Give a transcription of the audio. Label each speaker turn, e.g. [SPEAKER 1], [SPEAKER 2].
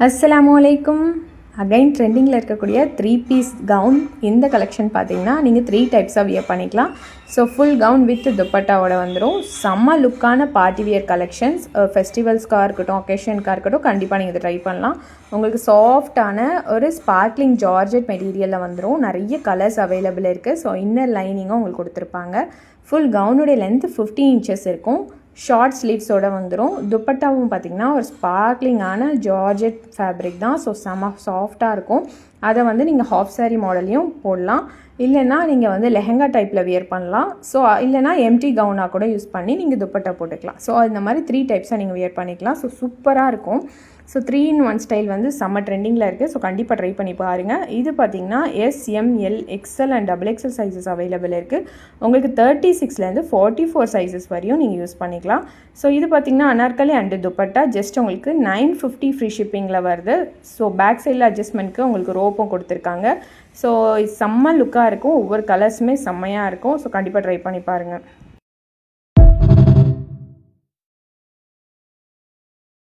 [SPEAKER 1] அஸ்ஸலாமுஅலைக்கும். Again ட்ரெண்டிங்கில் இருக்கக்கூடிய 3 piece gown. இந்த கலெக்ஷன் பார்த்தீங்கன்னா நீங்கள் 3 டைப்ஸாக வியர் பண்ணிக்கலாம். ஸோ ஃபுல் கவுன் வித் துப்பட்டாவோட வந்துடும். செம்ம லுக்கான பார்ட்டி வியர் கலெக்ஷன்ஸ். ஃபெஸ்டிவல்ஸ்க்காக இருக்கட்டும், ஒகேஷனுக்காக இருக்கட்டும், கண்டிப்பாக நீங்கள் இதை ட்ரை பண்ணலாம். உங்களுக்கு சாஃப்டான ஒரு ஸ்பார்க்லிங் ஜார்ஜெட் மெட்டீரியலில் வந்துடும். நிறைய கலர்ஸ் அவைலபிள் இருக்குது. ஸோ இன்னர் லைனிங்கும் உங்களுக்கு கொடுத்துருப்பாங்க. ஃபுல் கவுனுடைய லென்த் 15 இன்ச்சஸ் இருக்கும். ஷார்ட் ஸ்லீவ்ஸோடு வந்துடும். துப்பட்டாவும் பார்த்திங்கன்னா ஒரு ஸ்பார்க்லிங்கான ஜார்ஜெட் ஃபேப்ரிக் தான். ஸோ செம சாஃப்டாக இருக்கும். அதை வந்து நீங்கள் ஹாஃப் சாரீ மாடல்லையும் போடலாம். இல்லைன்னா நீங்கள் வந்து லெஹங்கா டைப்பில் வியர் பண்ணலாம். ஸோ இல்லைனா எம்டி கவுனாக கூட யூஸ் பண்ணி நீங்கள் துப்பட்டா போட்டுக்கலாம். ஸோ இந்த மாதிரி 3 டைப்ஸாக நீங்கள் வியர் பண்ணிக்கலாம். ஸோ சூப்பராக இருக்கும். ஸோ 3-in-1 ஸ்டைல் வந்து செம்ம ட்ரெண்டிங்கில் இருக்குது. ஸோ கண்டிப்பாக ட்ரை பண்ணி பாருங்கள். இது பார்த்திங்கன்னா SML XL and XXL sizes available இருக்குது. உங்களுக்கு 36லேருந்து 44 சைஸஸ் வரையும் நீங்கள் யூஸ் பண்ணிக்கலாம். ஸோ இது பார்த்திங்கன்னா அனார்கலி அண்டு துப்பட்டா ஜஸ்ட் உங்களுக்கு 950 ஃப்ரீ ஷிப்பிங்கில் வருது. ஸோ பேக் சைடில் அட்ஜஸ்ட்மெண்ட்க்கு உங்களுக்கு ரோப்பும் கொடுத்துருக்காங்க. ஸோ செம்ம லுக்காக இருக்கும். ஒவ்வொரு கலர்ஸுமே செம்மையாக இருக்கும். ஸோ கண்டிப்பாக ட்ரை பண்ணி பாருங்கள்.